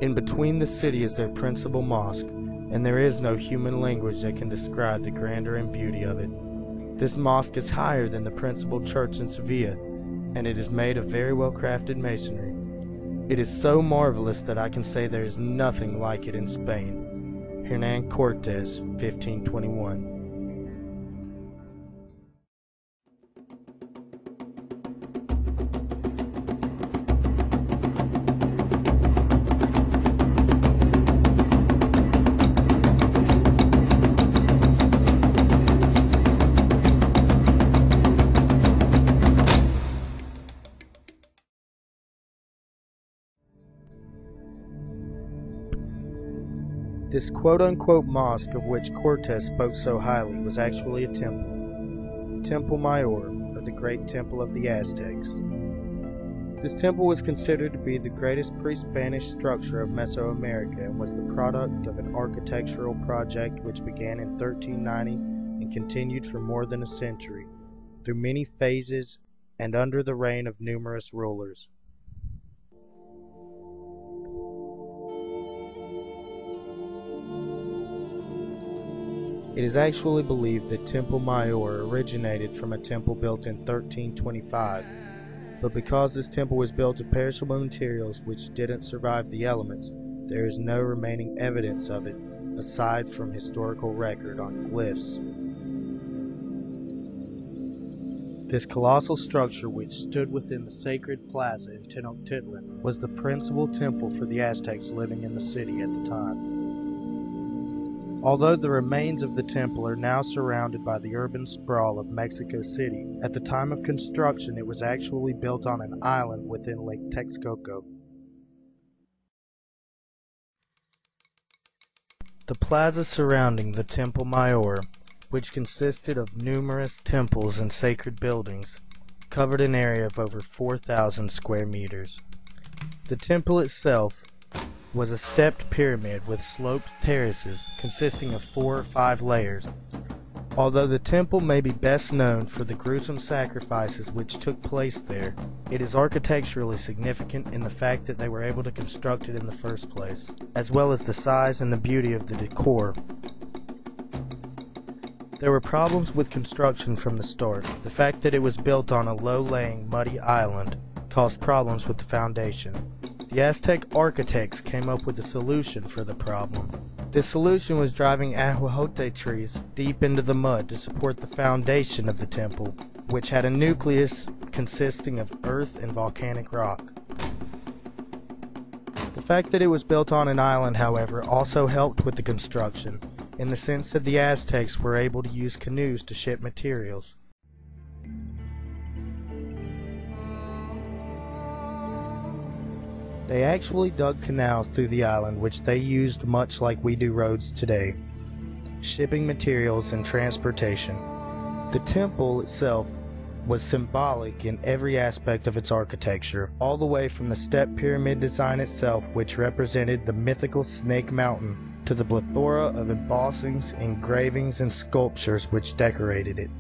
In between the city is their principal mosque, and there is no human language that can describe the grandeur and beauty of it. This mosque is higher than the principal church in Sevilla, and it is made of very well crafted masonry. It is so marvelous that I can say there is nothing like it in Spain. Hernán Cortés, 1521. This quote-unquote mosque of which Cortés spoke so highly was actually a temple. Templo Mayor, or the Great Temple of the Aztecs. This temple was considered to be the greatest pre-Spanish structure of Mesoamerica and was the product of an architectural project which began in 1390 and continued for more than a century, through many phases and under the reign of numerous rulers. It is actually believed that Templo Mayor originated from a temple built in 1325, but because this temple was built of perishable materials which didn't survive the elements, there is no remaining evidence of it, aside from historical record on glyphs. This colossal structure, which stood within the sacred plaza in Tenochtitlan, was the principal temple for the Aztecs living in the city at the time. Although the remains of the temple are now surrounded by the urban sprawl of Mexico City, at the time of construction it was actually built on an island within Lake Texcoco. The plaza surrounding the Templo Mayor, which consisted of numerous temples and sacred buildings, covered an area of over 4,000 square meters. The temple itself was a stepped pyramid with sloped terraces consisting of 4 or 5 layers. Although the temple may be best known for the gruesome sacrifices which took place there, it is architecturally significant in the fact that they were able to construct it in the first place, as well as the size and the beauty of the decor. There were problems with construction from the start. The fact that it was built on a low-lying, muddy island caused problems with the foundation. The Aztec architects came up with a solution for the problem. This solution was driving ahuejote trees deep into the mud to support the foundation of the temple, which had a nucleus consisting of earth and volcanic rock. The fact that it was built on an island, however, also helped with the construction, in the sense that the Aztecs were able to use canoes to ship materials. They actually dug canals through the island, which they used much like we do roads today, shipping materials and transportation. The temple itself was symbolic in every aspect of its architecture, all the way from the step pyramid design itself, which represented the mythical Snake Mountain, to the plethora of embossings, engravings, and sculptures which decorated it.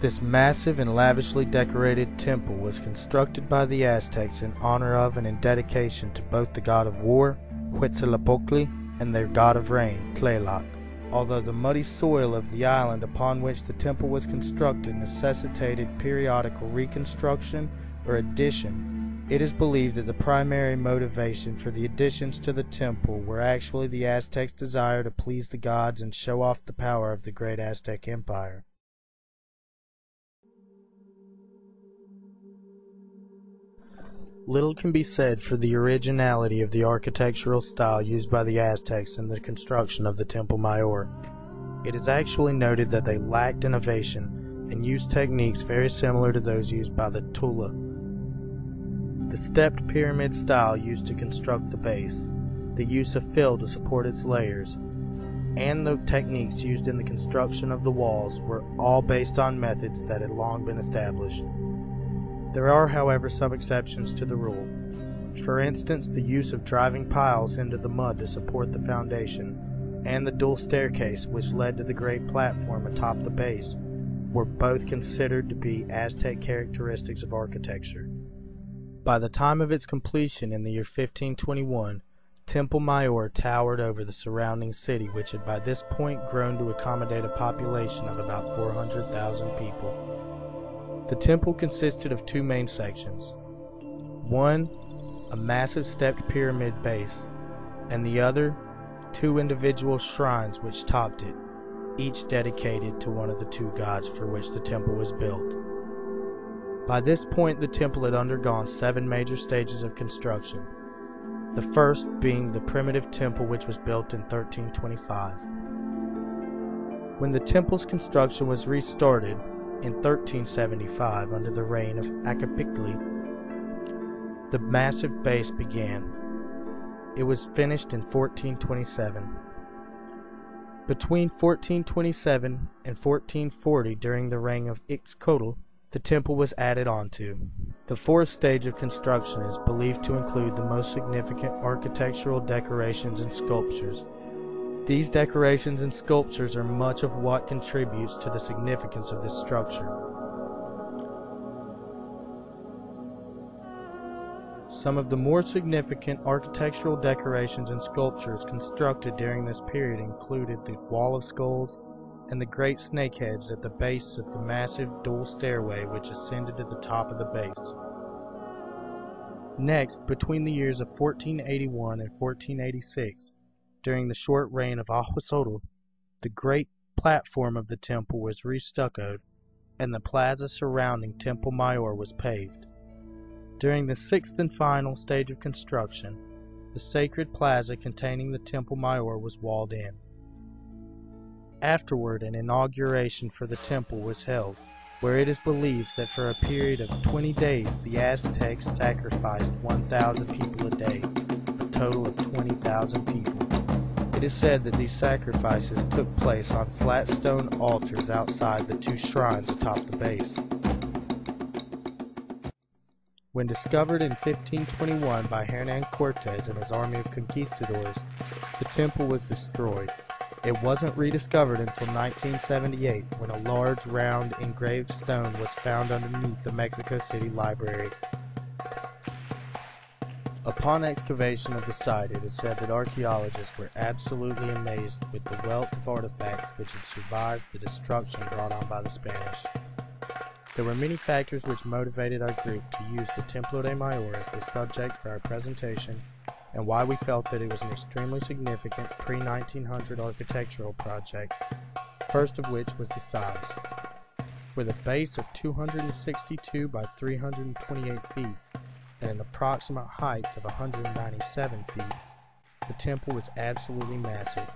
This massive and lavishly decorated temple was constructed by the Aztecs in honor of and in dedication to both the god of war, Huitzilopochtli, and their god of rain, Tlaloc. Although the muddy soil of the island upon which the temple was constructed necessitated periodical reconstruction or addition, it is believed that the primary motivation for the additions to the temple were actually the Aztecs' desire to please the gods and show off the power of the great Aztec Empire. Little can be said for the originality of the architectural style used by the Aztecs in the construction of the Templo Mayor. It is actually noted that they lacked innovation and used techniques very similar to those used by the Tula. The stepped pyramid style used to construct the base, the use of fill to support its layers, and the techniques used in the construction of the walls were all based on methods that had long been established. There are, however, some exceptions to the rule. For instance, the use of driving piles into the mud to support the foundation, and the dual staircase which led to the great platform atop the base, were both considered to be Aztec characteristics of architecture. By the time of its completion in the year 1521, Templo Mayor towered over the surrounding city, which had by this point grown to accommodate a population of about 400,000 people. The temple consisted of two main sections. One, a massive stepped pyramid base, and the other, two individual shrines which topped it, each dedicated to one of the two gods for which the temple was built. By this point, the temple had undergone 7 major stages of construction, the first being the primitive temple, which was built in 1325. When the temple's construction was restarted in 1375 under the reign of Akapikli, the massive base began. It was finished in 1427. Between 1427 and 1440, during the reign of Ixcotl, the temple was added onto. The fourth stage of construction is believed to include the most significant architectural decorations and sculptures. These decorations and sculptures are much of what contributes to the significance of this structure. Some of the more significant architectural decorations and sculptures constructed during this period included the Wall of Skulls and the great snakeheads at the base of the massive dual stairway which ascended to the top of the base. Next, between the years of 1481 and 1486, during the short reign of Ahwasotl, the great platform of the temple was restuccoed, and the plaza surrounding Templo Mayor was paved. During the sixth and final stage of construction, the sacred plaza containing the Templo Mayor was walled in. Afterward, an inauguration for the temple was held, where it is believed that for a period of 20 days the Aztecs sacrificed 1,000 people a day, a total of 20,000 people. It is said that these sacrifices took place on flat stone altars outside the two shrines atop the base. When discovered in 1521 by Hernan Cortes and his army of conquistadors, the temple was destroyed. It wasn't rediscovered until 1978, when a large, round, engraved stone was found underneath the Mexico City Library. Upon excavation of the site, it is said that archaeologists were absolutely amazed with the wealth of artifacts which had survived the destruction brought on by the Spanish. There were many factors which motivated our group to use the Templo Mayor as the subject for our presentation, and why we felt that it was an extremely significant pre-1900 architectural project, first of which was the size. With a base of 262 by 328 feet and an approximate height of 197 feet, the temple was absolutely massive.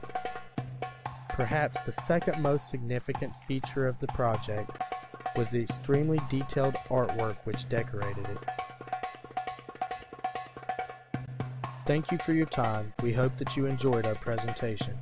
Perhaps the second most significant feature of the project was the extremely detailed artwork which decorated it. Thank you for your time. We hope that you enjoyed our presentation.